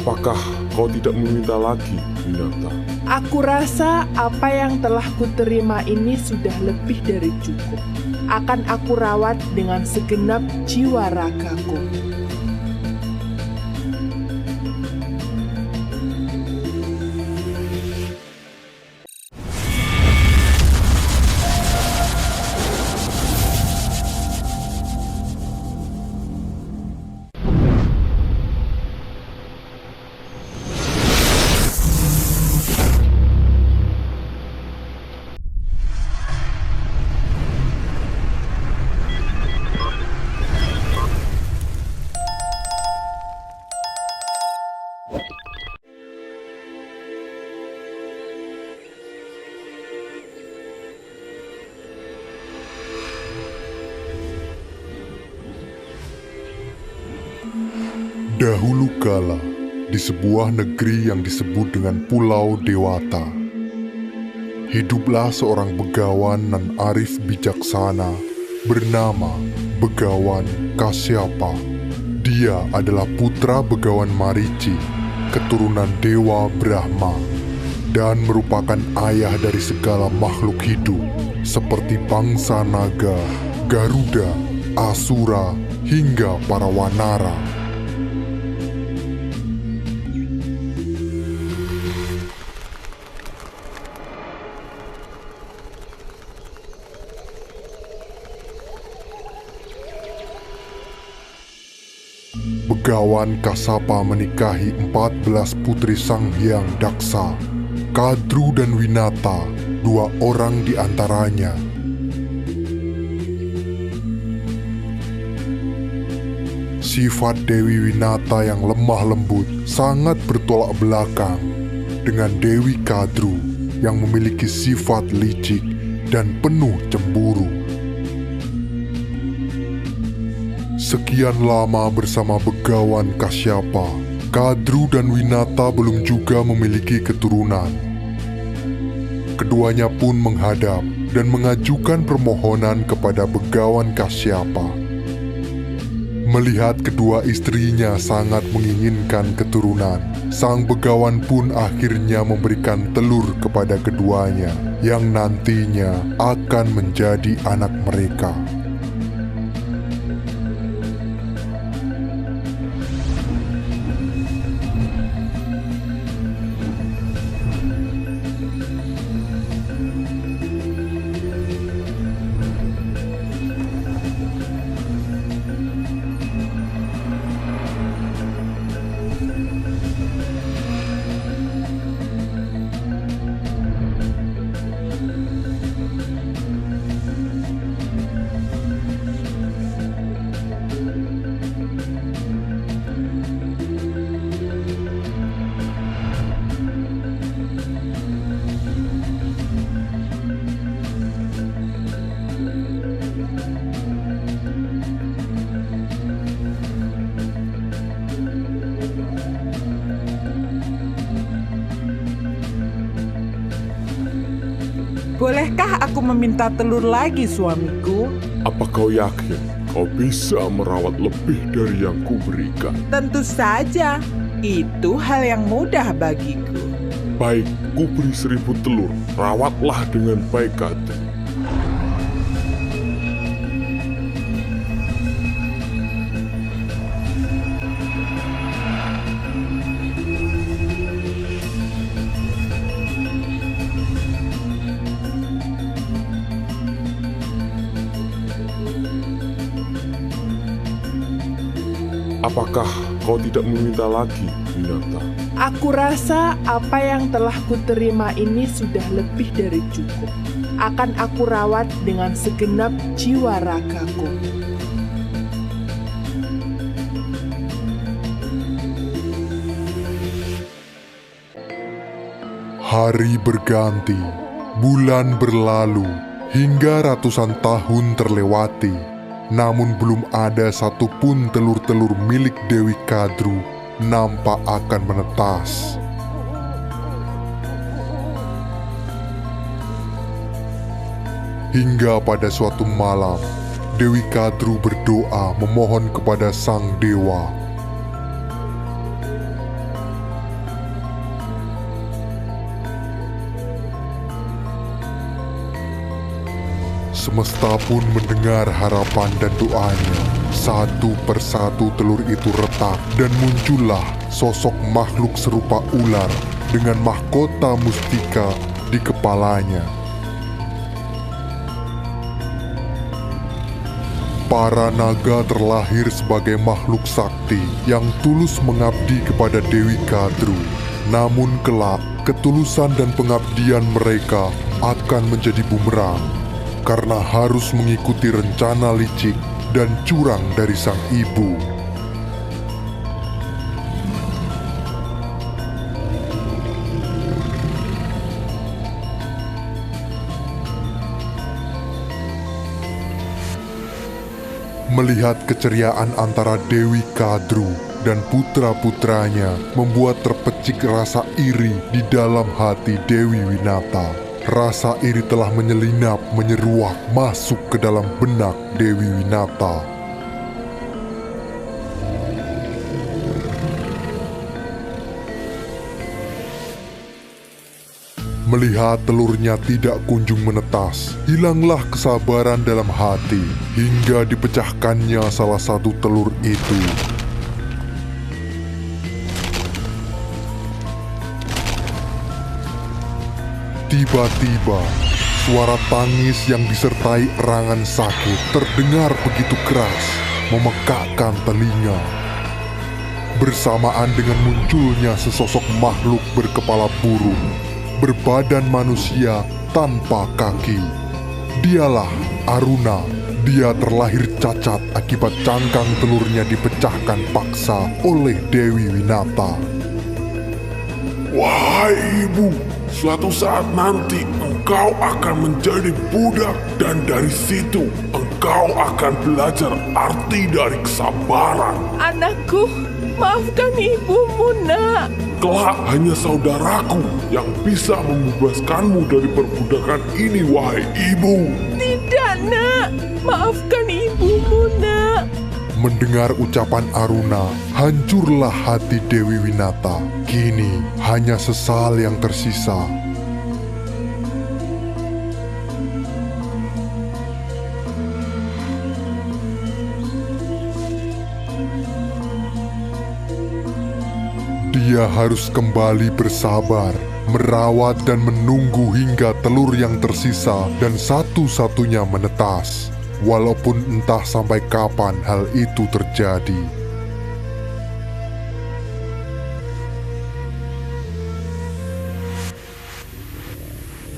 Apakah kau tidak meminta lagi, Winata? Aku rasa apa yang telah kuterima ini sudah lebih dari cukup. Akan aku rawat dengan segenap jiwa ragaku. Dahulu kala, di sebuah negeri yang disebut dengan Pulau Dewata, hiduplah seorang begawan nan arif bijaksana bernama Begawan Kasyapa. Dia adalah putra Begawan Marici, keturunan Dewa Brahma, dan merupakan ayah dari segala makhluk hidup seperti bangsa naga, Garuda, Asura, hingga para wanara. Begawan Kasapa menikahi 14 putri Sang Hyang Daksa, Kadru dan Winata, 2 orang di antaranya. Sifat Dewi Winata yang lemah lembut sangat bertolak belakang dengan Dewi Kadru yang memiliki sifat licik dan penuh cemburu. Sekian lama bersama Begawan Kasyapa, Kadru dan Winata belum juga memiliki keturunan. Keduanya pun menghadap dan mengajukan permohonan kepada Begawan Kasyapa. Melihat kedua istrinya sangat menginginkan keturunan, sang Begawan pun akhirnya memberikan telur kepada keduanya yang nantinya akan menjadi anak mereka. Bolehkah aku meminta telur lagi, suamiku? Apa kau yakin kau bisa merawat lebih dari yang kuberikan? Tentu saja, itu hal yang mudah bagiku. Baik, kuberi 1000 telur, rawatlah dengan baik hati. Apakah kau tidak meminta lagi, Winata? Aku rasa apa yang telah kuterima ini sudah lebih dari cukup. Akan aku rawat dengan segenap jiwa ragaku. Hari berganti, bulan berlalu, hingga ratusan tahun terlewati. Namun belum ada satupun telur-telur milik Dewi Kadru nampak akan menetas. Hingga pada suatu malam, Dewi Kadru berdoa memohon kepada Sang Dewa. Semesta pun mendengar harapan dan doanya. Satu persatu telur itu retak dan muncullah sosok makhluk serupa ular dengan mahkota mustika di kepalanya. Para naga terlahir sebagai makhluk sakti yang tulus mengabdi kepada Dewi Kadru. Namun kelak, ketulusan dan pengabdian mereka akan menjadi bumerang karena harus mengikuti rencana licik dan curang dari sang ibu. Melihat keceriaan antara Dewi Kadru dan putra-putranya membuat terpecik rasa iri di dalam hati Dewi Winata. Rasa iri telah menyelinap, menyeruak masuk ke dalam benak Dewi Winata. Melihat telurnya tidak kunjung menetas, hilanglah kesabaran dalam hati hingga dipecahkannya salah satu telur itu. Tiba-tiba, suara tangis yang disertai erangan sakit terdengar begitu keras, memekakkan telinga. Bersamaan dengan munculnya sesosok makhluk berkepala burung, berbadan manusia tanpa kaki. Dialah Aruna. Dia terlahir cacat akibat cangkang telurnya dipecahkan paksa oleh Dewi Winata. Wahai ibu, suatu saat nanti engkau akan menjadi budak dan dari situ engkau akan belajar arti dari kesabaran. Anakku, maafkan ibumu, nak. Kelak hanya saudaraku yang bisa membebaskanmu dari perbudakan ini, wahai ibu. Tidak, nak. Maafkan ibumu, nak. Mendengar ucapan Aruna, hancurlah hati Dewi Winata. Kini hanya sesal yang tersisa. Dia harus kembali bersabar, merawat dan menunggu hingga telur yang tersisa dan satu-satunya menetas. Walaupun entah sampai kapan hal itu terjadi.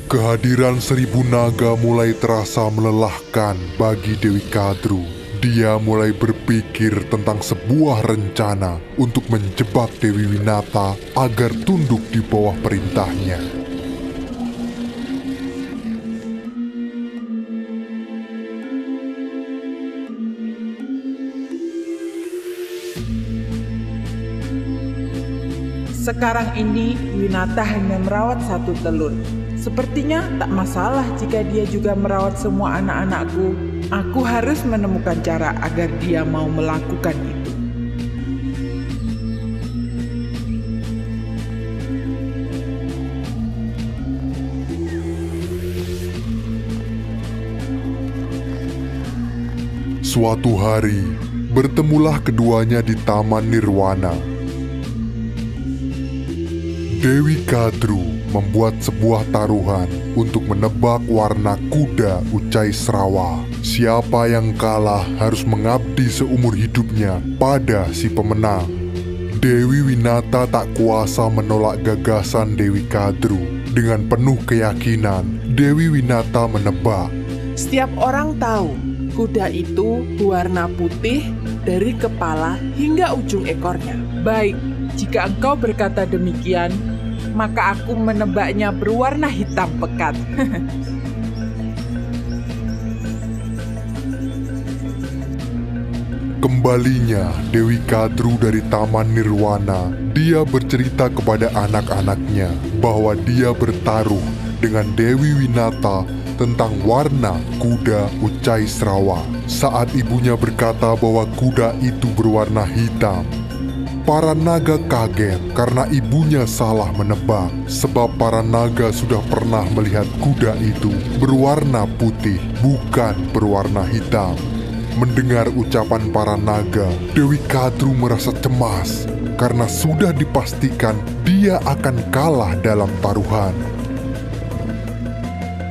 Kehadiran 1000 naga mulai terasa melelahkan bagi Dewi Kadru. Dia mulai berpikir tentang sebuah rencana untuk menjebak Dewi Winata agar tunduk di bawah perintahnya. Sekarang ini Winata hanya merawat satu telur. Sepertinya tak masalah jika dia juga merawat semua anak-anakku. Aku harus menemukan cara agar dia mau melakukan itu. Suatu hari, bertemulah keduanya di Taman Nirwana. Dewi Kadru membuat sebuah taruhan untuk menebak warna kuda Ucai Srawa. Siapa yang kalah harus mengabdi seumur hidupnya pada si pemenang. Dewi Winata tak kuasa menolak gagasan Dewi Kadru. Dengan penuh keyakinan, Dewi Winata menebak. Setiap orang tahu kuda itu berwarna putih dari kepala hingga ujung ekornya. Baik, jika engkau berkata demikian, maka aku menebaknya berwarna hitam pekat. Kembalinya Dewi Kadru dari Taman Nirwana, dia bercerita kepada anak-anaknya bahwa dia bertaruh dengan Dewi Winata tentang warna kuda Ucai Srawa. Saat ibunya berkata bahwa kuda itu berwarna hitam, Para naga kaget karena ibunya salah menebak, sebab para naga sudah pernah melihat kuda itu berwarna putih, bukan berwarna hitam. Mendengar ucapan para naga, Dewi Kadru merasa cemas karena sudah dipastikan dia akan kalah dalam taruhan.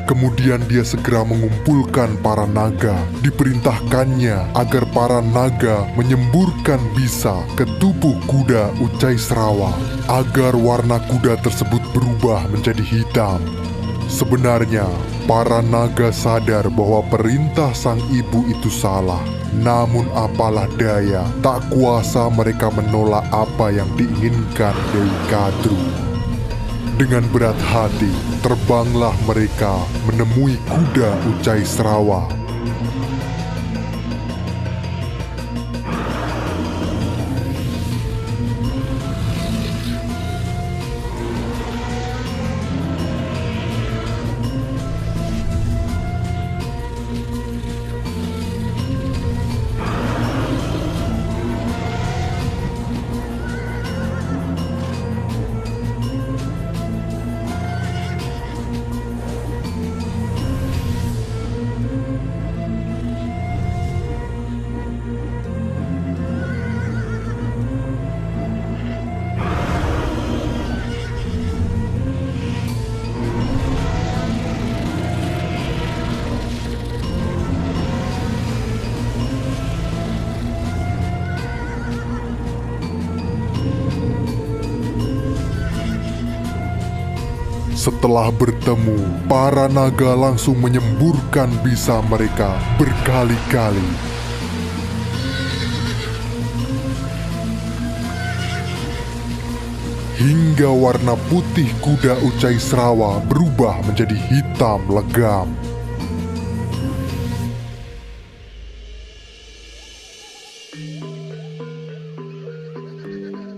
Kemudian dia segera mengumpulkan para naga. Diperintahkannya agar para naga menyemburkan bisa ke tubuh kuda Ucai Srawa agar warna kuda tersebut berubah menjadi hitam. Sebenarnya, para naga sadar bahwa perintah sang ibu itu salah. Namun apalah daya, tak kuasa mereka menolak apa yang diinginkan Dewi Kadru. Dengan berat hati, terbanglah mereka menemui kuda Ucai Srawa. Setelah bertemu, para naga langsung menyemburkan bisa mereka berkali-kali. Hingga warna putih kuda Ucai Srawa berubah menjadi hitam legam.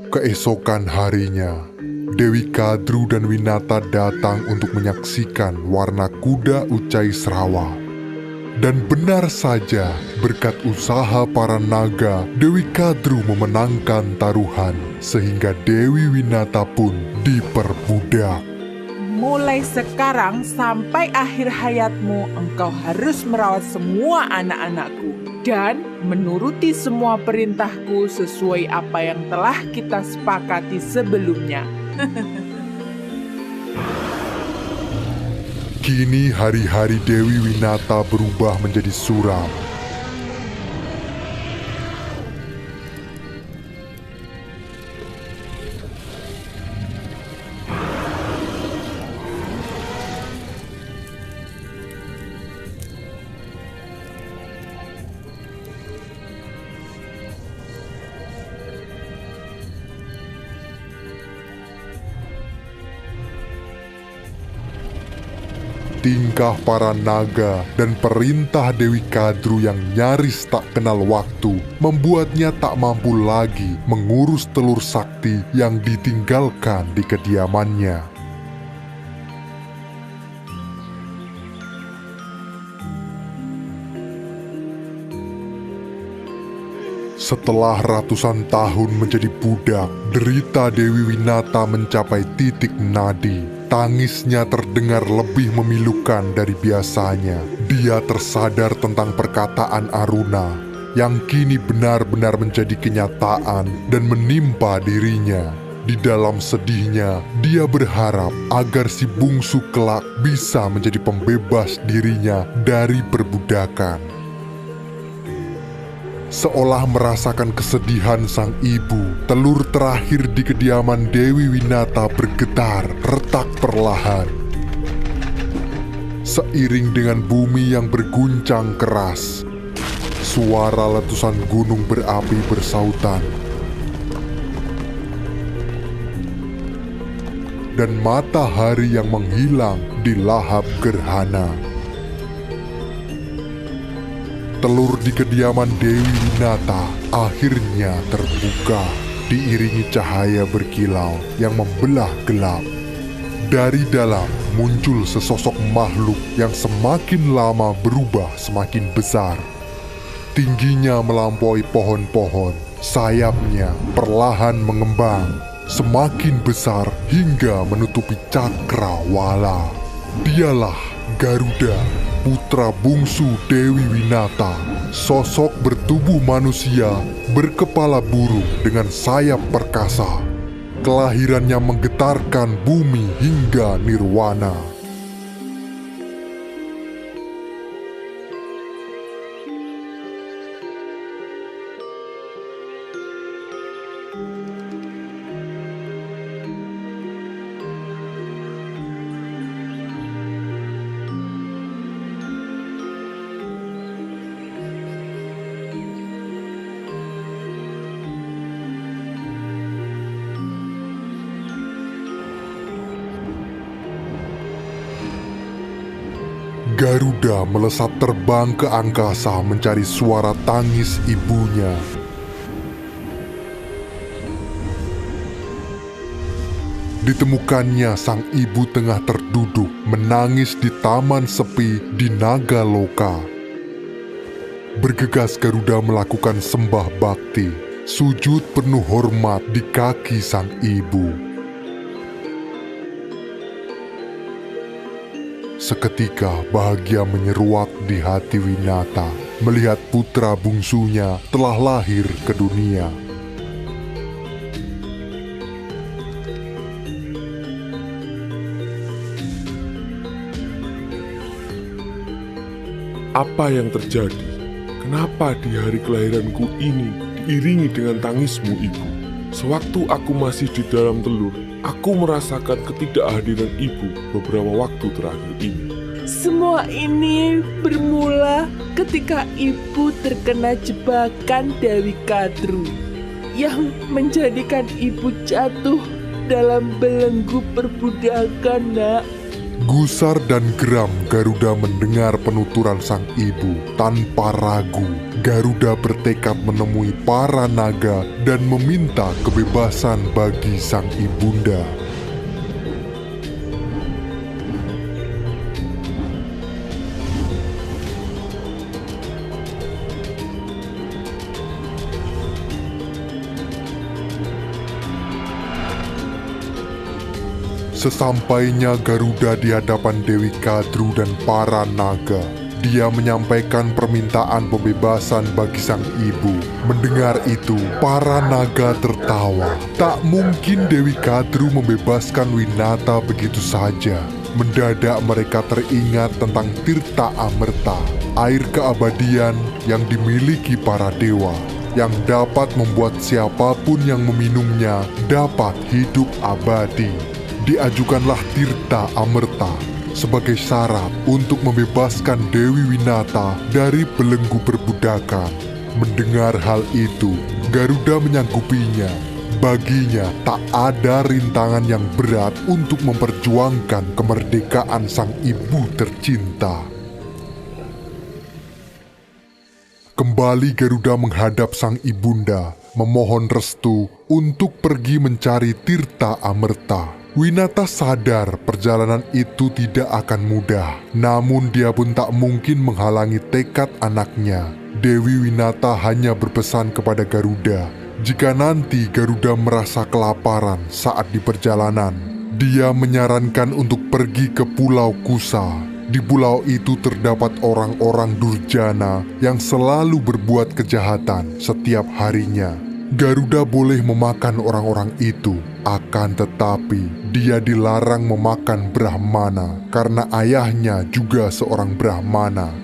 Keesokan harinya, Dewi Kadru dan Winata datang untuk menyaksikan warna kuda Ucai Srawa. Dan benar saja, berkat usaha para naga, Dewi Kadru memenangkan taruhan, sehingga Dewi Winata pun diperbudak. Mulai sekarang sampai akhir hayatmu, engkau harus merawat semua anak-anakku dan menuruti semua perintahku sesuai apa yang telah kita sepakati sebelumnya. Kini hari-hari Dewi Winata berubah menjadi suram. Tingkah para naga dan perintah Dewi Kadru yang nyaris tak kenal waktu membuatnya tak mampu lagi mengurus telur sakti yang ditinggalkan di kediamannya. Setelah ratusan tahun menjadi budak, derita Dewi Winata mencapai titik nadi. Tangisnya terdengar lebih memilukan dari biasanya. Dia tersadar tentang perkataan Aruna yang kini benar-benar menjadi kenyataan dan menimpa dirinya. Di dalam sedihnya, dia berharap agar si bungsu kelak bisa menjadi pembebas dirinya dari perbudakan. Seolah merasakan kesedihan sang ibu, telur terakhir di kediaman Dewi Winata bergetar, retak perlahan. Seiring dengan bumi yang berguncang keras, suara letusan gunung berapi bersautan. Dan matahari yang menghilang di lahap gerhana. Telur di kediaman Dewi Winata akhirnya terbuka, diiringi cahaya berkilau yang membelah gelap. Dari dalam muncul sesosok makhluk yang semakin lama berubah semakin besar. Tingginya melampaui pohon-pohon, Sayapnya perlahan mengembang, semakin besar hingga menutupi cakrawala. Dialah Garuda, putra bungsu Dewi Winata, sosok bertubuh manusia, berkepala burung dengan sayap perkasa. Kelahirannya menggetarkan bumi hingga nirwana. Garuda melesat terbang ke angkasa mencari suara tangis ibunya. Ditemukannya sang ibu tengah terduduk menangis di taman sepi di Nagaloka. Bergegas Garuda melakukan sembah bakti, sujud penuh hormat di kaki sang ibu. Seketika bahagia menyeruak di hati Winata melihat putra bungsunya telah lahir ke dunia. Apa yang terjadi? Kenapa di hari kelahiranku ini diiringi dengan tangismu, Ibu? Sewaktu aku masih di dalam telur, aku merasakan ketidakhadiran ibu beberapa waktu terakhir ini. Semua ini bermula ketika ibu terkena jebakan Dewi Kadru yang menjadikan ibu jatuh dalam belenggu perbudakan, Nak. Gusar dan geram Garuda mendengar penuturan sang ibu. Tanpa ragu, Garuda bertekad menemui para naga dan meminta kebebasan bagi sang ibunda. Sesampainya Garuda di hadapan Dewi Kadru dan para naga, dia menyampaikan permintaan pembebasan bagi sang ibu. Mendengar itu, para naga tertawa. Tak mungkin Dewi Kadru membebaskan Winata begitu saja. Mendadak mereka teringat tentang Tirta Amerta, air keabadian yang dimiliki para dewa, yang dapat membuat siapapun yang meminumnya dapat hidup abadi. Diajukanlah Tirta Amerta sebagai syarat untuk membebaskan Dewi Winata dari belenggu perbudakan. Mendengar hal itu, Garuda menyanggupinya. Baginya tak ada rintangan yang berat untuk memperjuangkan kemerdekaan sang ibu tercinta. Kembali Garuda menghadap sang ibunda, memohon restu untuk pergi mencari Tirta Amerta. Winata sadar perjalanan itu tidak akan mudah, namun dia pun tak mungkin menghalangi tekad anaknya. Dewi Winata hanya berpesan kepada Garuda, jika nanti Garuda merasa kelaparan saat di perjalanan, dia menyarankan untuk pergi ke Pulau Kusa. Di pulau itu terdapat orang-orang durjana yang selalu berbuat kejahatan setiap harinya. Garuda boleh memakan orang-orang itu, akan tetapi dia dilarang memakan Brahmana karena ayahnya juga seorang Brahmana.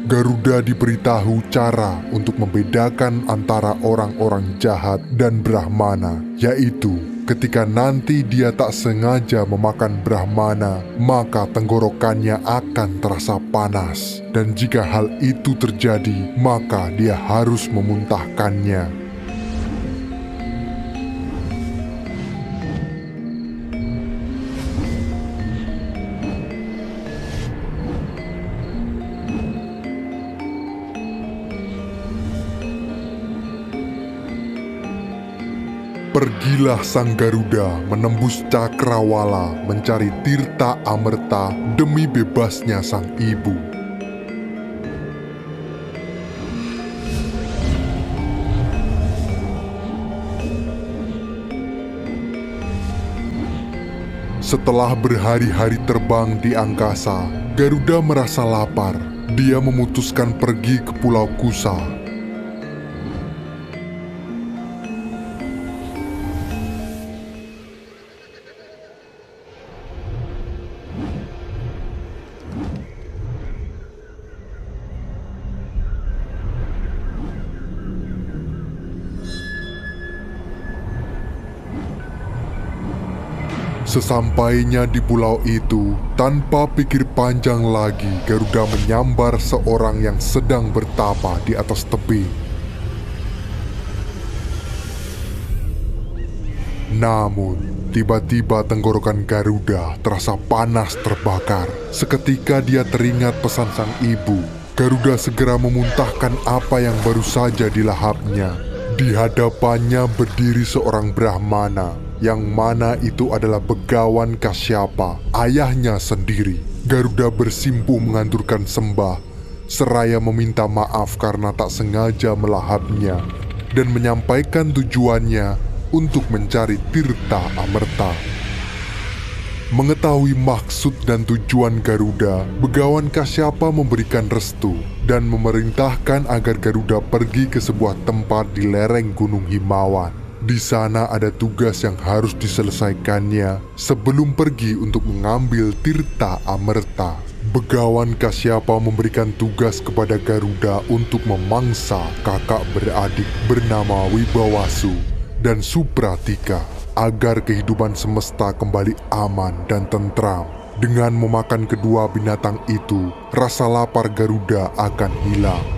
Garuda diberitahu cara untuk membedakan antara orang-orang jahat dan Brahmana, yaitu ketika nanti dia tak sengaja memakan Brahmana, maka tenggorokannya akan terasa panas, dan jika hal itu terjadi, maka dia harus memuntahkannya. Pergilah sang Garuda menembus cakrawala mencari Tirta Amerta demi bebasnya sang ibu. Setelah berhari-hari terbang di angkasa, Garuda merasa lapar. Dia memutuskan pergi ke Pulau Kusa. Sesampainya di pulau itu, tanpa pikir panjang lagi, Garuda menyambar seorang yang sedang bertapa di atas tebing. Namun, tiba-tiba tenggorokan Garuda terasa panas terbakar. Seketika dia teringat pesan sang ibu. Garuda segera memuntahkan apa yang baru saja dilahapnya. Di hadapannya berdiri seorang Brahmana, yang mana itu adalah Begawan Kasyapa, ayahnya sendiri. Garuda bersimpuh menganturkan sembah, seraya meminta maaf karena tak sengaja melahapnya, dan menyampaikan tujuannya untuk mencari Tirta Amerta. Mengetahui maksud dan tujuan Garuda, Begawan Kasyapa memberikan restu dan memerintahkan agar Garuda pergi ke sebuah tempat di lereng Gunung Himawan. Di sana ada tugas yang harus diselesaikannya sebelum pergi untuk mengambil Tirta Amerta. Begawan Kasyapa memberikan tugas kepada Garuda untuk memangsa kakak beradik bernama Wibawasu dan Supratika agar kehidupan semesta kembali aman dan tentram. Dengan memakan kedua binatang itu, rasa lapar Garuda akan hilang.